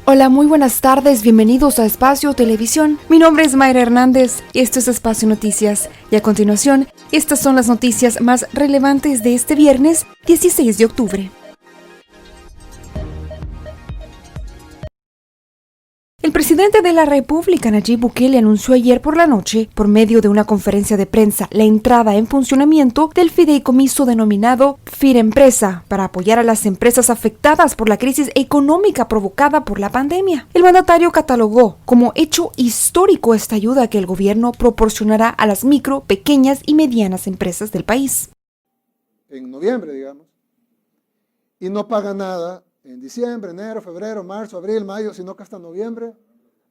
Hola, muy buenas tardes, bienvenidos a Espacio Televisión. Mi nombre es Mayra Hernández y esto es Espacio Noticias. Y a continuación, estas son las noticias más relevantes de este viernes 16 de octubre. El presidente de la República, Nayib Bukele, anunció ayer por la noche, por medio de una conferencia de prensa, la entrada en funcionamiento del fideicomiso denominado FIREMPRESA para apoyar a las empresas afectadas por la crisis económica provocada por la pandemia. El mandatario catalogó como hecho histórico esta ayuda que el gobierno proporcionará a las micro, pequeñas y medianas empresas del país. En noviembre, digamos, y no paga nada en diciembre, enero, febrero, marzo, abril, mayo, sino que hasta noviembre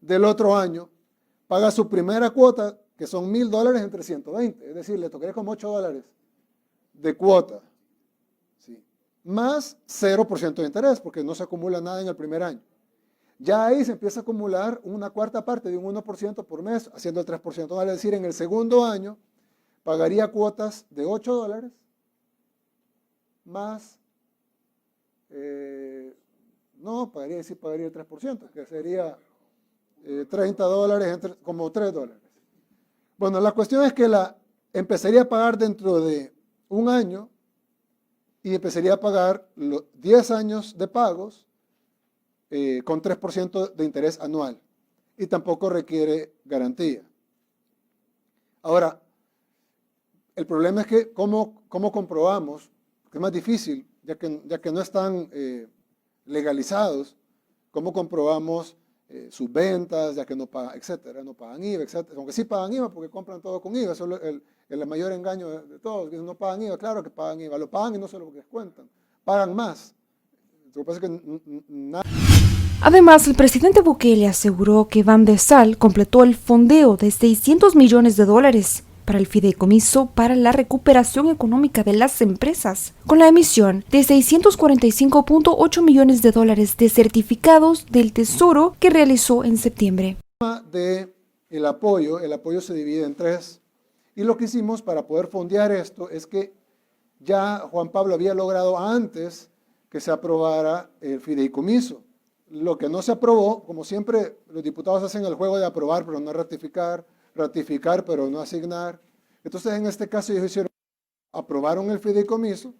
del otro año paga su primera cuota, que son $1,000 entre 120, es decir, le tocaría como $8 de cuota, ¿sí? Más 0% de interés, porque no se acumula nada en el primer año. Ya ahí se empieza a acumular una cuarta parte de un 1% por mes, haciendo el 3%, vale decir, en el segundo año pagaría cuotas de $8 más pagaría el 3%, que sería $30, como $3. Bueno, la cuestión es que empezaría a pagar dentro de un año y empezaría a pagar los 10 años de pagos con 3% de interés anual y tampoco requiere garantía. Ahora, el problema es que ¿cómo comprobamos? Que es más difícil, ya que no están legalizados, ¿cómo comprobamos sus ventas, ya que no pagan, etcétera, no pagan IVA, etcétera? Aunque sí pagan IVA porque compran todo con IVA, eso es el mayor engaño de todos, que no pagan IVA, claro que pagan IVA, lo pagan y no se lo descuentan, pagan más. Lo que pasa es que Además, el presidente Bukele aseguró que Bandesal completó el fondeo de $600 millones para el fideicomiso para la recuperación económica de las empresas, con la emisión de $645.8 millones de certificados del Tesoro que realizó en septiembre. El apoyo se divide en tres, y lo que hicimos para poder fondear esto es que ya Juan Pablo había logrado antes que se aprobara el fideicomiso. Lo que no se aprobó, como siempre los diputados hacen el juego de aprobar pero no ratificar pero no asignar. Entonces en este caso ellos aprobaron el fideicomiso,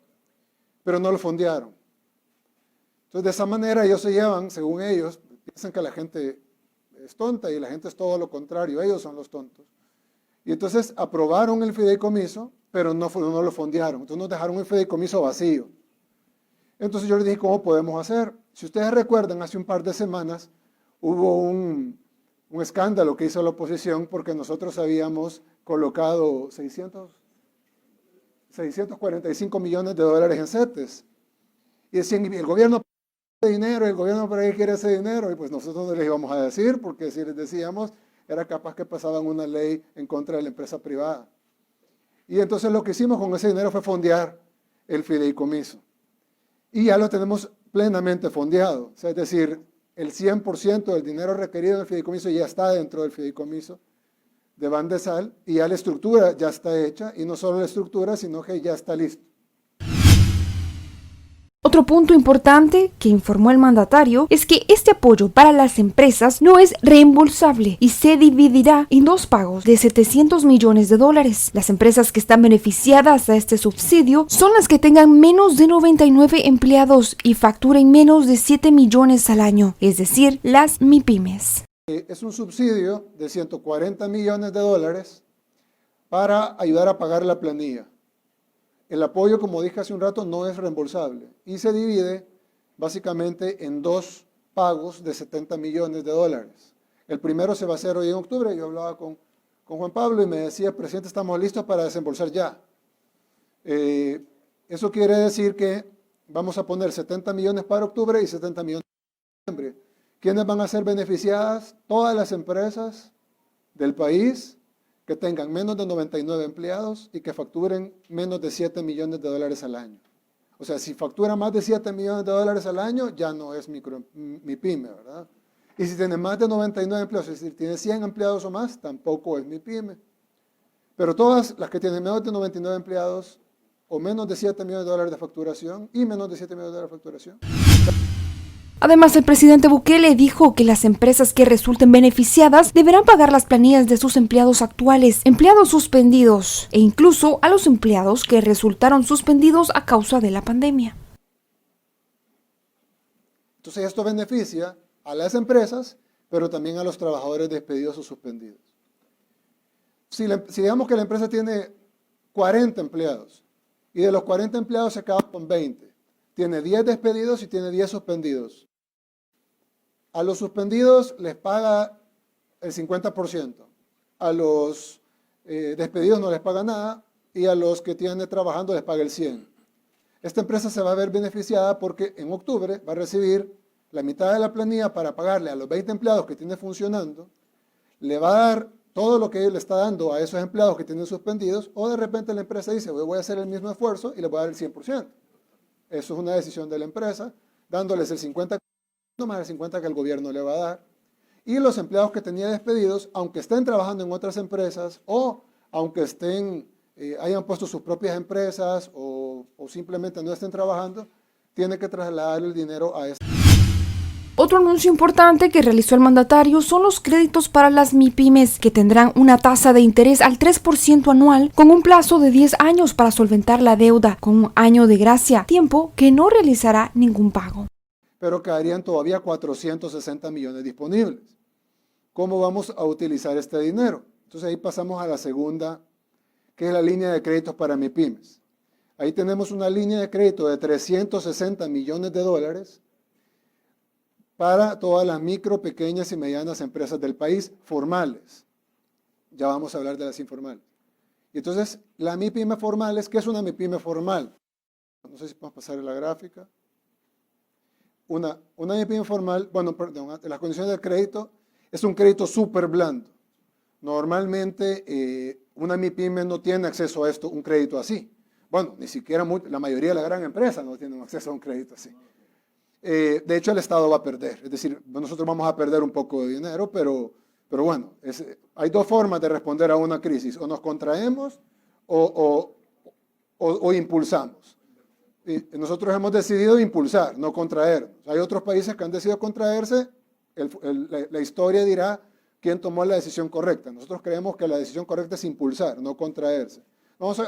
pero no lo fondearon. Entonces de esa manera ellos se llevan, según ellos, piensan que la gente es tonta y la gente es todo lo contrario, ellos son los tontos. Y entonces aprobaron el fideicomiso, pero no lo fondearon. Entonces nos dejaron el fideicomiso vacío. Entonces yo les dije, ¿cómo podemos hacer? Si ustedes recuerdan, hace un par de semanas hubo un escándalo que hizo la oposición porque nosotros habíamos colocado 645 millones de dólares en CETES. Y decían, el gobierno quiere dinero, el gobierno por ahí quiere ese dinero, y pues nosotros no les íbamos a decir, porque si les decíamos, era capaz que pasaban una ley en contra de la empresa privada. Y entonces lo que hicimos con ese dinero fue fondear el fideicomiso. Y ya lo tenemos plenamente fondeado, o sea, es decir, el 100% del dinero requerido en el fideicomiso ya está dentro del fideicomiso de Bandesal y ya la estructura ya está hecha, y no solo la estructura, sino que ya está listo. Otro punto importante que informó el mandatario es que este apoyo para las empresas no es reembolsable y se dividirá en dos pagos de $700 millones. Las empresas que están beneficiadas a este subsidio son las que tengan menos de 99 empleados y facturen menos de 7 millones al año, es decir, las MIPYMES. Es un subsidio de $140 millones para ayudar a pagar la planilla. El apoyo, como dije hace un rato, no es reembolsable y se divide básicamente en dos pagos de $70 millones. El primero se va a hacer hoy en octubre. Yo hablaba con Juan Pablo y me decía, presidente, estamos listos para desembolsar ya. Eso quiere decir que vamos a poner 70 millones para octubre y 70 millones para noviembre. ¿Quiénes van a ser beneficiadas? Todas las empresas del país que tengan menos de 99 empleados y que facturen menos de $7 millones al año. O sea, si factura más de $7 millones al año, ya no es MIPYME, ¿verdad? Y si tiene más de 99 empleados, es decir, tiene 100 empleados o más, tampoco es MIPYME. Pero todas las que tienen menos de 99 empleados o menos de $7 millones de facturación y menos de $7 millones de facturación, Además, el presidente Bukele dijo que las empresas que resulten beneficiadas deberán pagar las planillas de sus empleados actuales, empleados suspendidos e incluso a los empleados que resultaron suspendidos a causa de la pandemia. Entonces esto beneficia a las empresas, pero también a los trabajadores despedidos o suspendidos. Si digamos que la empresa tiene 40 empleados y de los 40 empleados se acaba con 20, tiene 10 despedidos y tiene 10 suspendidos. A los suspendidos les paga el 50%, a los despedidos no les paga nada y a los que tienen trabajando les paga el 100%. Esta empresa se va a ver beneficiada porque en octubre va a recibir la mitad de la planilla para pagarle a los 20 empleados que tiene funcionando, le va a dar todo lo que le está dando a esos empleados que tienen suspendidos, o de repente la empresa dice, voy a hacer el mismo esfuerzo y le voy a dar el 100%. Eso es una decisión de la empresa, dándoles el 50% más el 50% que el gobierno le va a dar. Y los empleados que tenía despedidos, aunque estén trabajando en otras empresas o aunque hayan puesto sus propias empresas o simplemente no estén trabajando, tiene que trasladar el dinero a esta. Otro anuncio importante que realizó el mandatario son los créditos para las MIPYMES, que tendrán una tasa de interés al 3% anual con un plazo de 10 años para solventar la deuda, con un año de gracia, tiempo que no realizará ningún pago. Pero quedarían todavía 460 millones disponibles. ¿Cómo vamos a utilizar este dinero? Entonces ahí pasamos a la segunda, que es la línea de créditos para MIPYMES. Ahí tenemos una línea de crédito de 360 millones de dólares para todas las micro, pequeñas y medianas empresas del país, formales. Ya vamos a hablar de las informales. Y entonces, la MIPYME formales, ¿qué es una MIPYME formal? No sé si podemos pasar a la gráfica. Una MIPYME formal, bueno, perdón, las condiciones del crédito, es un crédito súper blando. Normalmente, una MIPYME no tiene acceso a esto, un crédito así. Bueno, ni siquiera la mayoría de las grandes empresas no tienen acceso a un crédito así. De hecho, el Estado va a perder. Es decir, nosotros vamos a perder un poco de dinero, pero bueno, hay dos formas de responder a una crisis. O nos contraemos o impulsamos. Y nosotros hemos decidido impulsar, no contraernos. Hay otros países que han decidido contraerse. La historia dirá quién tomó la decisión correcta. Nosotros creemos que la decisión correcta es impulsar, no contraerse.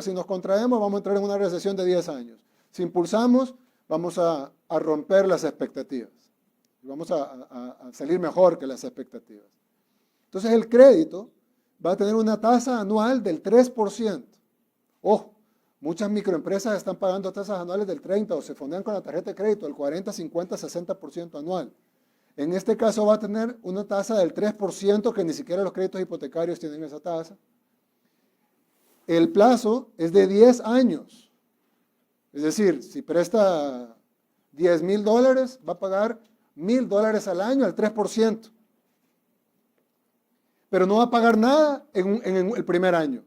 Si nos contraemos, vamos a entrar en una recesión de 10 años. Si impulsamos, vamos a romper las expectativas. Vamos a salir mejor que las expectativas. Entonces el crédito va a tener una tasa anual del 3%. Ojo, muchas microempresas están pagando tasas anuales del 30% o se fondean con la tarjeta de crédito del 40, 50, 60% anual. En este caso va a tener una tasa del 3% que ni siquiera los créditos hipotecarios tienen esa tasa. El plazo es de 10 años. Es decir, si presta $10,000, va a pagar $1,000 al año al 3%. Pero no va a pagar nada en el primer año.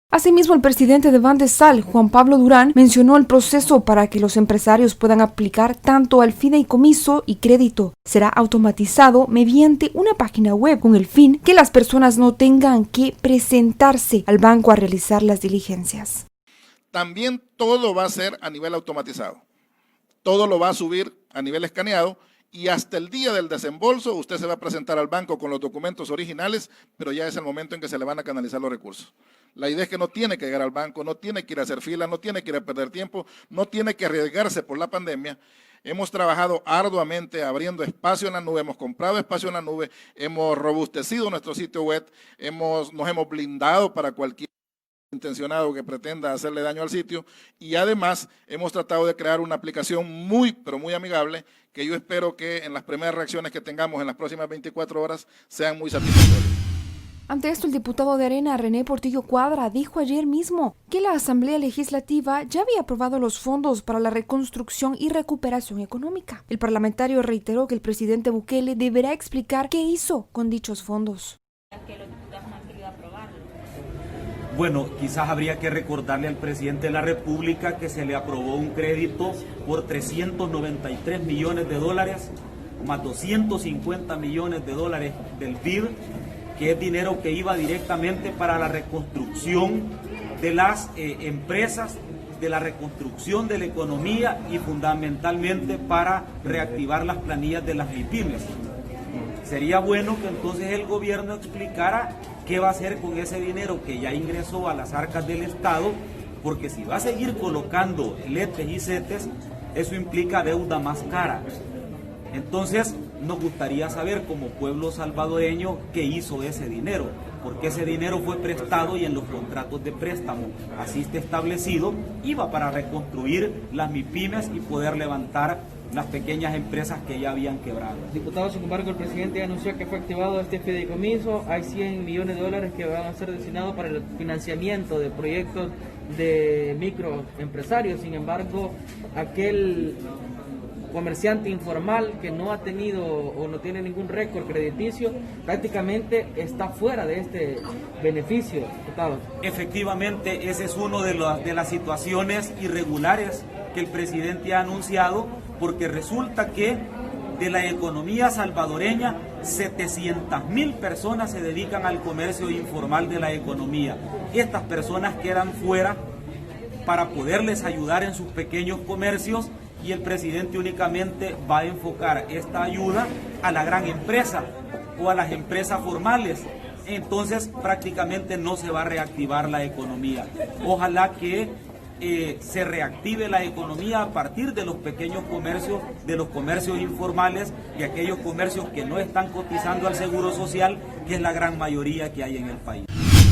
Asimismo, el presidente de Bandesal, Juan Pablo Durán, mencionó el proceso para que los empresarios puedan aplicar tanto al fideicomiso y crédito. Será automatizado mediante una página web con el fin que las personas no tengan que presentarse al banco a realizar las diligencias. También todo va a ser a nivel automatizado. Todo lo va a subir a nivel escaneado y hasta el día del desembolso usted se va a presentar al banco con los documentos originales, pero ya es el momento en que se le van a canalizar los recursos. La idea es que no tiene que llegar al banco, no tiene que ir a hacer fila, no tiene que ir a perder tiempo, no tiene que arriesgarse por la pandemia. Hemos trabajado arduamente abriendo espacio en la nube, hemos comprado espacio en la nube, hemos robustecido nuestro sitio web, nos hemos blindado para cualquier intencionado que pretenda hacerle daño al sitio y además hemos tratado de crear una aplicación muy, pero muy amigable que yo espero que en las primeras reacciones que tengamos en las próximas 24 horas sean muy satisfactorias. Ante esto, el diputado de Arena, René Portillo Cuadra, dijo ayer mismo que la Asamblea Legislativa ya había aprobado los fondos para la reconstrucción y recuperación económica. El parlamentario reiteró que el presidente Bukele deberá explicar qué hizo con dichos fondos. Bueno, quizás habría que recordarle al presidente de la República que se le aprobó un crédito por 393 millones de dólares, más 250 millones de dólares del BID, que es dinero que iba directamente para la reconstrucción de las empresas de la reconstrucción de la economía y fundamentalmente para reactivar las planillas de las MIPYMES. Sería bueno que entonces el gobierno explicara qué va a hacer con ese dinero que ya ingresó a las arcas del Estado, porque si va a seguir colocando letes y CETES, eso implica deuda más cara. Entonces, nos gustaría saber como pueblo salvadoreño qué hizo ese dinero, porque ese dinero fue prestado y en los contratos de préstamo así está establecido, iba para reconstruir las MIPYMES y poder levantar las pequeñas empresas que ya habían quebrado. Diputado, sin embargo, el presidente anunció que fue activado este fideicomiso. Hay 100 millones de dólares que van a ser destinados para el financiamiento de proyectos de microempresarios. Sin embargo, aquel comerciante informal que no ha tenido o no tiene ningún récord crediticio prácticamente está fuera de este beneficio, diputado. Efectivamente, ese es uno de las situaciones irregulares que el presidente ha anunciado, porque resulta que de la economía salvadoreña, 700.000 personas se dedican al comercio informal de la economía. Estas personas quedan fuera para poderles ayudar en sus pequeños comercios, y el presidente únicamente va a enfocar esta ayuda a la gran empresa o a las empresas formales. Entonces prácticamente no se va a reactivar la economía. Ojalá que se reactive la economía a partir de los pequeños comercios, de los comercios informales y aquellos comercios que no están cotizando al Seguro Social, que es la gran mayoría que hay en el país.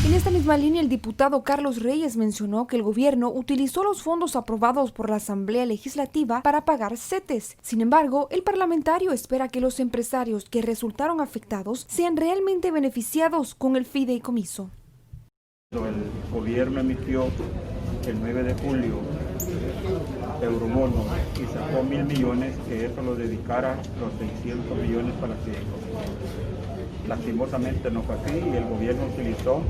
En esta misma línea, el diputado Carlos Reyes mencionó que el gobierno utilizó los fondos aprobados por la Asamblea Legislativa para pagar CETES. Sin embargo, el parlamentario espera que los empresarios que resultaron afectados sean realmente beneficiados con el fideicomiso. El gobierno emitió el 9 de julio eurobonos y sacó 1.000 millones, que eso lo dedicara los 600 millones para el fideicomiso. Lastimosamente no fue así y el gobierno utilizó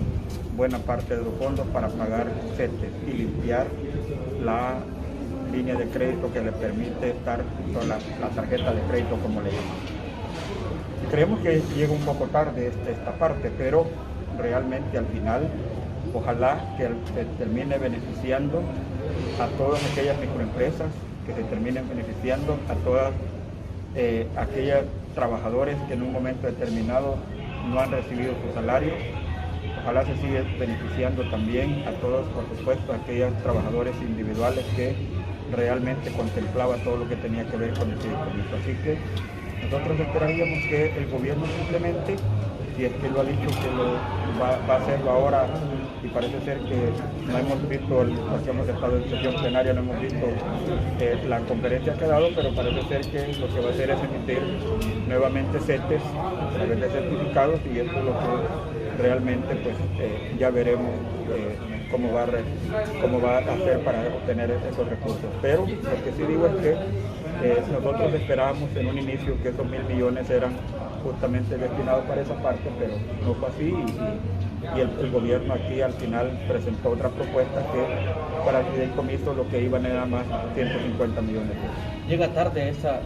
buena parte de los fondos para pagar CETES y limpiar la línea de crédito que le permite estar con la tarjeta de crédito, como le llamamos. Creemos que llega un poco tarde esta parte, pero realmente al final ojalá que se termine beneficiando a todas aquellas microempresas, que se terminen beneficiando a todas aquellos trabajadores que en un momento determinado no han recibido su salario. Ojalá se siga beneficiando también a todos, por supuesto, a aquellos trabajadores individuales que realmente contemplaba todo lo que tenía que ver con el fideicomiso. Así que nosotros esperaríamos que el gobierno simplemente, si es que lo ha dicho que va a hacerlo ahora, y parece ser que no hemos visto, los que hemos estado en sesión plenaria, no hemos visto la conferencia que ha dado, pero parece ser que lo que va a hacer es emitir nuevamente CETES a través de certificados, y esto es lo que realmente pues ya veremos cómo va a hacer para obtener esos recursos. Pero lo que sí digo es que nosotros esperábamos en un inicio que esos 1.000 millones eran justamente destinados para esa parte, pero no fue así y el gobierno aquí al final presentó otra propuesta que para el fideicomiso lo que iban era más 150 millones de pesos. ¿Llega tarde esta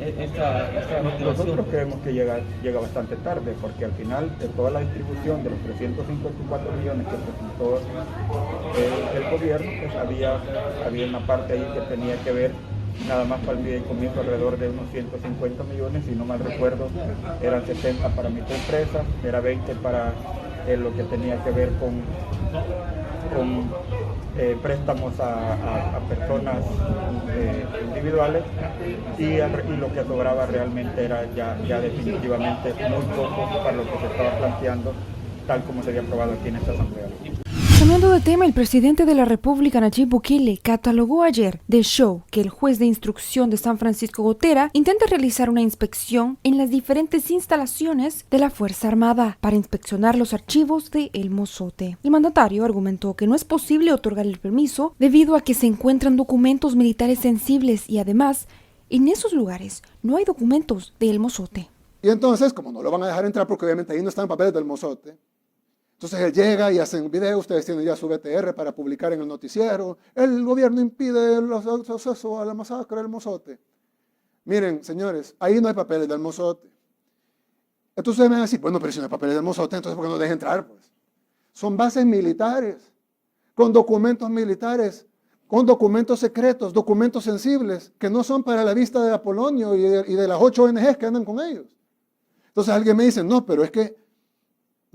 Nosotros creemos que llega bastante tarde, porque al final de toda la distribución de los 354 millones que presentó el gobierno, pues había una parte ahí que tenía que ver nada más para el fideicomiso alrededor de unos 150 millones, si no mal recuerdo, eran 70 para microempresas, era 20 para lo que tenía que ver con préstamos a personas individuales, y lo que sobraba realmente era ya definitivamente muy poco para lo que se estaba planteando, tal como se había aprobado aquí en esta Asamblea. Cambiando de tema, el presidente de la República, Nayib Bukele, catalogó ayer de show que el juez de instrucción de San Francisco Gotera intenta realizar una inspección en las diferentes instalaciones de la Fuerza Armada para inspeccionar los archivos de El Mozote. El mandatario argumentó que no es posible otorgar el permiso debido a que se encuentran documentos militares sensibles y además, en esos lugares no hay documentos de El Mozote. Y entonces, como no lo van a dejar entrar porque obviamente ahí no están papeles del Mozote, entonces él llega y hace un video, ustedes tienen ya su BTR para publicar en el noticiero, el gobierno impide el acceso a la masacre del Mozote. Miren, señores, ahí no hay papeles del Mozote. Entonces me van a decir, bueno, pero si no hay papeles del Mozote, entonces ¿por qué no dejan entrar? Pues? Son bases militares, con documentos militares, con documentos secretos, documentos sensibles, que no son para la vista de Apolonio y de las 8 ONGs que andan con ellos. Entonces alguien me dice, no, pero es que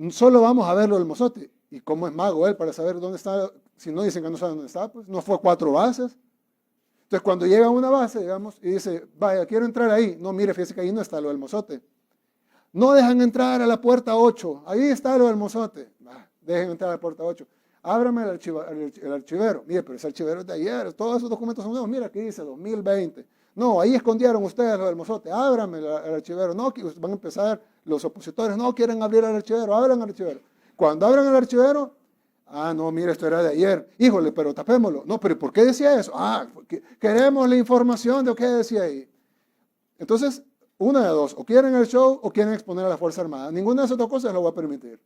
solo vamos a ver lo del mozote. ¿Y cómo es mago él para saber dónde está? Si no dicen que no sabe dónde está, pues no fue a 4 bases. Entonces cuando llega a una base, digamos, y dice, vaya, quiero entrar ahí. No, mire, fíjese que ahí no está lo del mozote. No dejan entrar a la puerta 8. Ahí está lo del mozote. Dejen entrar a la puerta 8. Ábrame el archivero. Mire, pero ese archivero es de ayer. Todos esos documentos son nuevos. Mira, aquí dice 2020. No, ahí escondieron ustedes lo del mozote. Ábrame el archivero. No, que van a empezar los opositores. No quieren abrir el archivero. Abran el archivero. Cuando abran el archivero, no, mire, esto era de ayer. Híjole, pero tapémoslo. No, pero ¿por qué decía eso? Queremos la información de lo que decía ahí. Entonces, una de dos. O quieren el show o quieren exponer a la Fuerza Armada. Ninguna de esas dos cosas lo va a permitir.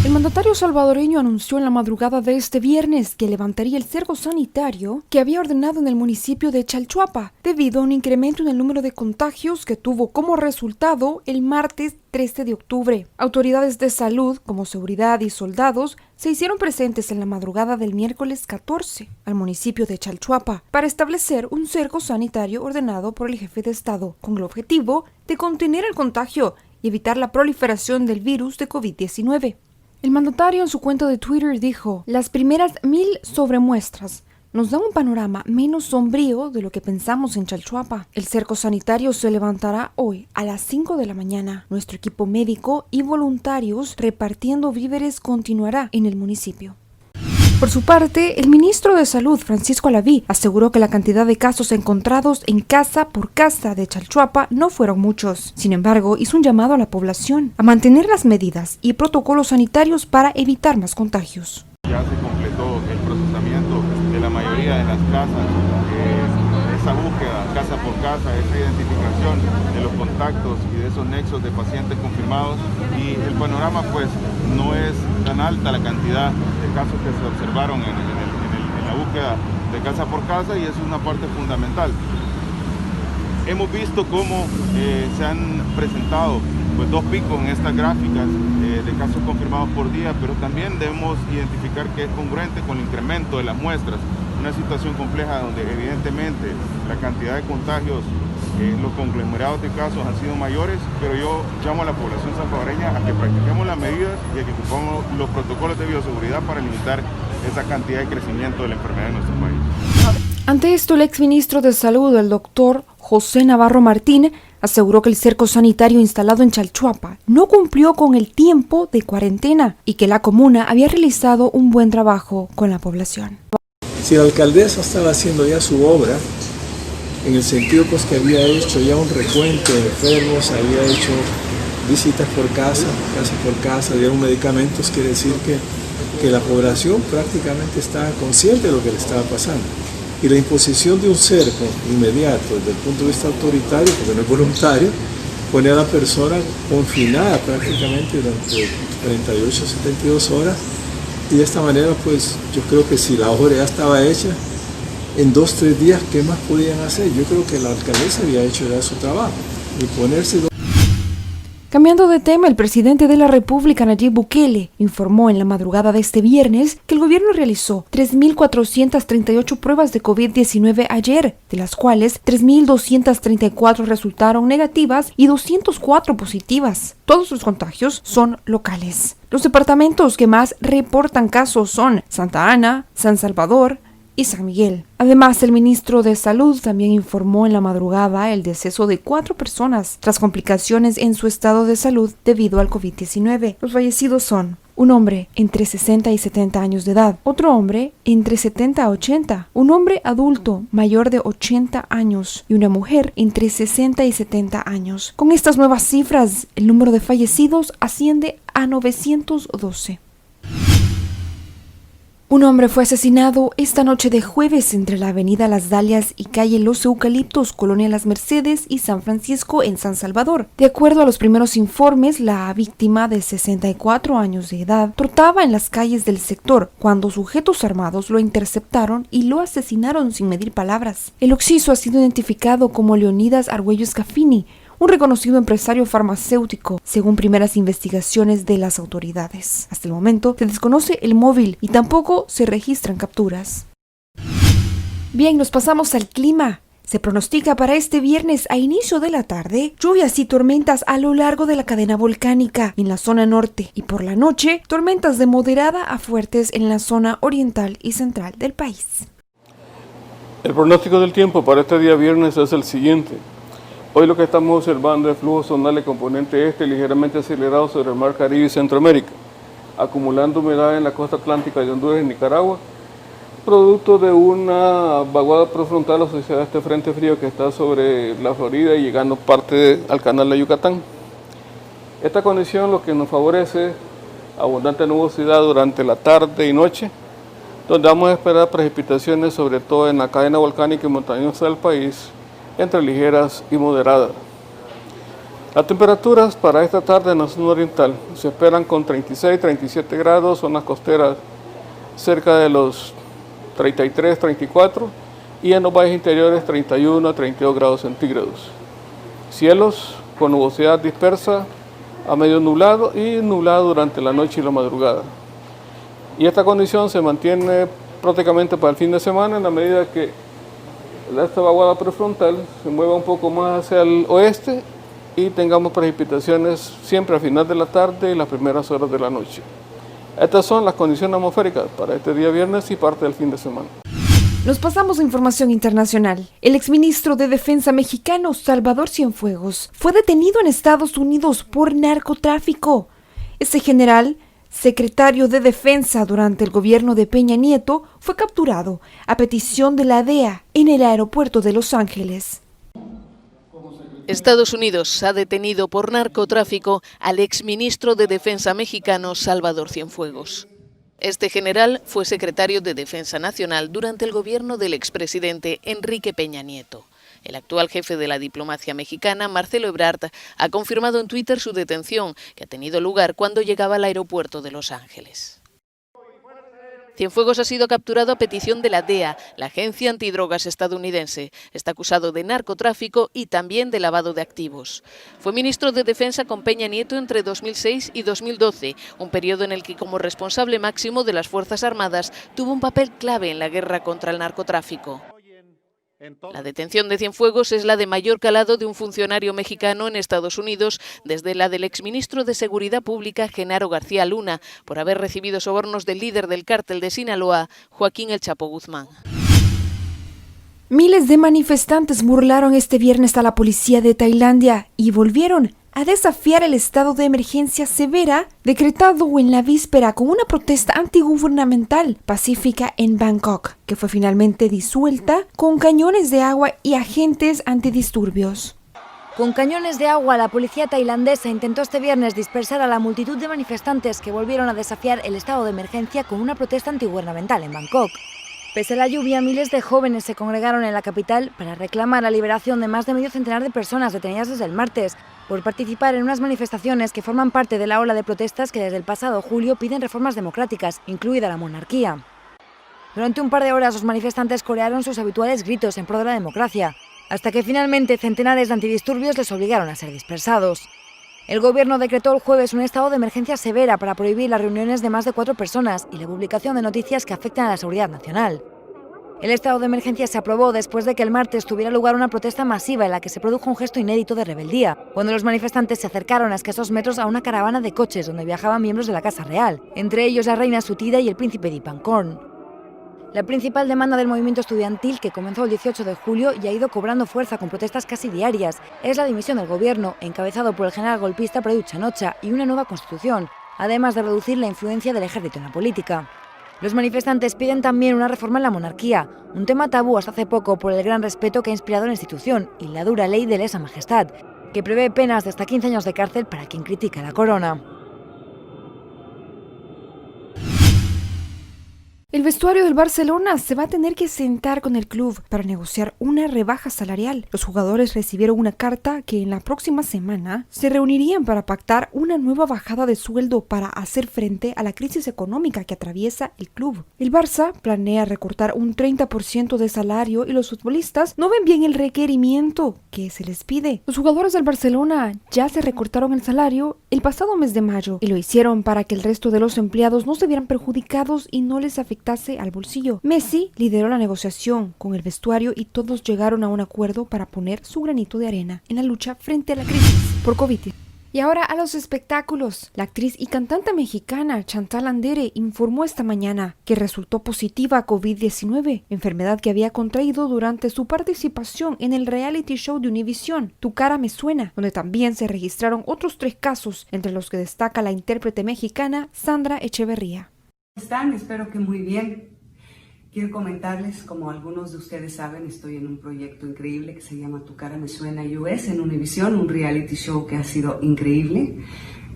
El mandatario salvadoreño anunció en la madrugada de este viernes que levantaría el cerco sanitario que había ordenado en el municipio de Chalchuapa debido a un incremento en el número de contagios que tuvo como resultado el martes 13 de octubre. Autoridades de salud, como seguridad y soldados, se hicieron presentes en la madrugada del miércoles 14 al municipio de Chalchuapa para establecer un cerco sanitario ordenado por el jefe de Estado con el objetivo de contener el contagio y evitar la proliferación del virus de COVID-19. El mandatario en su cuenta de Twitter dijo, las primeras 1000 sobremuestras nos dan un panorama menos sombrío de lo que pensamos en Chalchuapa. El cerco sanitario se levantará hoy a las 5 de la mañana. Nuestro equipo médico y voluntarios repartiendo víveres continuará en el municipio. Por su parte, el ministro de Salud, Francisco Alaví, aseguró que la cantidad de casos encontrados en casa por casa de Chalchuapa no fueron muchos. Sin embargo, hizo un llamado a la población a mantener las medidas y protocolos sanitarios para evitar más contagios. Ya se completó el procesamiento de la mayoría de las casas, esa búsqueda casa por casa, esa identificación de los contactos y de esos nexos de pacientes confirmados, y el panorama pues no es tan alta la cantidad de casos que se observaron en la búsqueda de casa por casa, y eso es una parte fundamental. Hemos visto cómo se han presentado pues 2 picos en estas gráficas de casos confirmados por día, pero también debemos identificar que es congruente con el incremento de las muestras. Una situación compleja donde evidentemente la cantidad de contagios, los conglomerados de casos han sido mayores, pero yo llamo a la población salvadoreña a que practiquemos las medidas y a que ocupemos los protocolos de bioseguridad para limitar esa cantidad de crecimiento de la enfermedad en nuestro país. Ante esto, el exministro de Salud, el doctor José Navarro Martín, aseguró que el cerco sanitario instalado en Chalchuapa no cumplió con el tiempo de cuarentena y que la comuna había realizado un buen trabajo con la población. Si la alcaldesa estaba haciendo ya su obra, en el sentido pues que había hecho ya un recuento de enfermos, había hecho visitas por casa por casa, dieron medicamentos, quiere decir que la población prácticamente estaba consciente de lo que le estaba pasando. Y la imposición de un cerco inmediato desde el punto de vista autoritario, porque no es voluntario, pone a la persona confinada prácticamente durante 38, 72 horas, y de esta manera pues yo creo que si la obra ya estaba hecha, en 2 o 3 días, ¿qué más podían hacer? Yo creo que la alcaldesa había hecho ya su trabajo, y ponerse... Cambiando de tema, el presidente de la República, Nayib Bukele, informó en la madrugada de este viernes que el gobierno realizó 3.438 pruebas de COVID-19 ayer, de las cuales 3.234 resultaron negativas y 204 positivas. Todos los contagios son locales. Los departamentos que más reportan casos son Santa Ana, San Salvador y San Miguel. Además, el ministro de Salud también informó en la madrugada el deceso de 4 personas tras complicaciones en su estado de salud debido al COVID-19. Los fallecidos son un hombre entre 60 y 70 años de edad, otro hombre entre 70 a 80, un hombre adulto mayor de 80 años y una mujer entre 60 y 70 años. Con estas nuevas cifras, el número de fallecidos asciende a 912. Un hombre fue asesinado esta noche de jueves entre la avenida Las Dalias y calle Los Eucaliptos, Colonia Las Mercedes y San Francisco en San Salvador. De acuerdo a los primeros informes, la víctima de 64 años de edad trotaba en las calles del sector cuando sujetos armados lo interceptaron y lo asesinaron sin medir palabras. El occiso ha sido identificado como Leonidas Argüello Scafini, un reconocido empresario farmacéutico, según primeras investigaciones de las autoridades. Hasta el momento se desconoce el móvil y tampoco se registran capturas. Bien, nos pasamos al clima. Se pronostica para este viernes a inicio de la tarde lluvias y tormentas a lo largo de la cadena volcánica en la zona norte y por la noche tormentas de moderada a fuertes en la zona oriental y central del país. El pronóstico del tiempo para este día viernes es el siguiente. Hoy lo que estamos observando es flujo zonal de componente este ligeramente acelerado sobre el mar Caribe y Centroamérica, acumulando humedad en la costa atlántica de Honduras y Nicaragua, producto de una vaguada prefrontal asociada a este frente frío que está sobre la Florida y llegando al canal de Yucatán. Esta condición lo que nos favorece abundante nubosidad durante la tarde y noche, donde vamos a esperar precipitaciones sobre todo en la cadena volcánica y montañosa del país, entre ligeras y moderadas. Las temperaturas para esta tarde en la zona oriental se esperan con 36-37 grados, zonas costeras cerca de los 33, 34 y en los valles interiores 31 a 32 grados centígrados. Cielos con nubosidad dispersa a medio nublado y nublado durante la noche y la madrugada. Y esta condición se mantiene prácticamente para el fin de semana en la medida que esta vaguada prefrontal se mueva un poco más hacia el oeste y tengamos precipitaciones siempre a final de la tarde y las primeras horas de la noche. Estas son las condiciones atmosféricas para este día viernes y parte del fin de semana. Nos pasamos a información internacional. El exministro de Defensa mexicano Salvador Cienfuegos fue detenido en Estados Unidos por narcotráfico. Este general, secretario de Defensa durante el gobierno de Peña Nieto, fue capturado a petición de la DEA en el aeropuerto de Los Ángeles. Estados Unidos ha detenido por narcotráfico al exministro de Defensa mexicano Salvador Cienfuegos. Este general fue secretario de Defensa Nacional durante el gobierno del expresidente Enrique Peña Nieto. El actual jefe de la diplomacia mexicana, Marcelo Ebrard, ha confirmado en Twitter su detención, que ha tenido lugar cuando llegaba al aeropuerto de Los Ángeles. Cienfuegos ha sido capturado a petición de la DEA, la agencia antidrogas estadounidense. Está acusado de narcotráfico y también de lavado de activos. Fue ministro de Defensa con Peña Nieto entre 2006 y 2012, un periodo en el que como responsable máximo de las Fuerzas Armadas tuvo un papel clave en la guerra contra el narcotráfico. La detención de Cienfuegos es la de mayor calado de un funcionario mexicano en Estados Unidos desde la del exministro de Seguridad Pública Genaro García Luna por haber recibido sobornos del líder del cártel de Sinaloa, Joaquín El Chapo Guzmán. Miles de manifestantes burlaron este viernes a la policía de Tailandia y volvieron a desafiar el estado de emergencia severa decretado en la víspera con una protesta antigubernamental pacífica en Bangkok, que fue finalmente disuelta con cañones de agua y agentes antidisturbios. Con cañones de agua, la policía tailandesa intentó este viernes dispersar a la multitud de manifestantes que volvieron a desafiar el estado de emergencia con una protesta antigubernamental en Bangkok. Pese a la lluvia, miles de jóvenes se congregaron en la capital para reclamar la liberación de más de medio centenar de personas detenidas desde el martes por participar en unas manifestaciones que forman parte de la ola de protestas que desde el pasado julio piden reformas democráticas, incluida la monarquía. Durante un par de horas los manifestantes corearon sus habituales gritos en pro de la democracia, hasta que finalmente centenares de antidisturbios les obligaron a ser dispersados. El gobierno decretó el jueves un estado de emergencia severa para prohibir las reuniones de más de 4 personas y la publicación de noticias que afectan a la seguridad nacional. El estado de emergencia se aprobó después de que el martes tuviera lugar una protesta masiva en la que se produjo un gesto inédito de rebeldía, cuando los manifestantes se acercaron a escasos metros a una caravana de coches donde viajaban miembros de la Casa Real, entre ellos la reina Sutida y el príncipe Dipankorn. La principal demanda del movimiento estudiantil, que comenzó el 18 de julio y ha ido cobrando fuerza con protestas casi diarias, es la dimisión del gobierno, encabezado por el general golpista Prayut Chan-o-cha, y una nueva constitución, además de reducir la influencia del ejército en la política. Los manifestantes piden también una reforma en la monarquía, un tema tabú hasta hace poco por el gran respeto que ha inspirado la institución y la dura ley de lesa majestad, que prevé penas de hasta 15 años de cárcel para quien critica la corona. El vestuario del Barcelona se va a tener que sentar con el club para negociar una rebaja salarial. Los jugadores recibieron una carta que en la próxima semana se reunirían para pactar una nueva bajada de sueldo para hacer frente a la crisis económica que atraviesa el club. El Barça planea recortar un 30% de salario y los futbolistas no ven bien el requerimiento que se les pide. Los jugadores del Barcelona ya se recortaron el salario el pasado mes de mayo y lo hicieron para que el resto de los empleados no se vieran perjudicados y no les afectara afectase al bolsillo. Messi lideró la negociación con el vestuario y todos llegaron a un acuerdo para poner su granito de arena en la lucha frente a la crisis por COVID. Y ahora a los espectáculos. La actriz y cantante mexicana Chantal Andere informó esta mañana que resultó positiva a COVID-19, enfermedad que había contraído durante su participación en el reality show de Univision, Tu cara me suena, donde también se registraron otros 3 casos, entre los que destaca la intérprete mexicana Sandra Echeverría. ¿Cómo están? Espero que muy bien. Quiero comentarles, como algunos de ustedes saben, estoy en un proyecto increíble que se llama Tu cara me suena US en Univision, un reality show que ha sido increíble.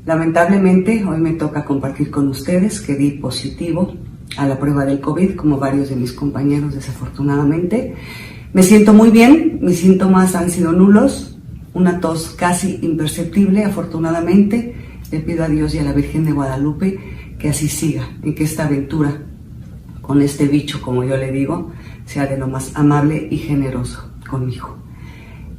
Lamentablemente, hoy me toca compartir con ustedes que di positivo a la prueba del COVID, como varios de mis compañeros desafortunadamente. Me siento muy bien, mis síntomas han sido nulos, una tos casi imperceptible afortunadamente. Le pido a Dios y a la Virgen de Guadalupe que así siga y que esta aventura con este bicho, como yo le digo, sea de lo más amable y generoso conmigo.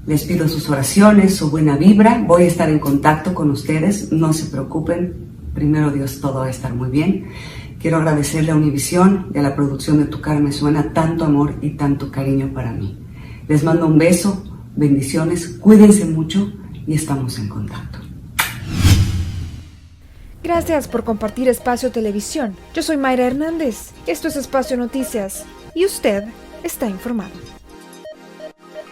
Les pido sus oraciones, su buena vibra. Voy a estar en contacto con ustedes, no se preocupen. Primero Dios, todo va a estar muy bien. Quiero agradecerle a Univision y a la producción de Tu cara me suena tanto amor y tanto cariño para mí. Les mando un beso, bendiciones, cuídense mucho y estamos en contacto. Gracias por compartir Espacio Televisión. Yo soy Mayra Hernández. Esto es Espacio Noticias. Y usted está informado.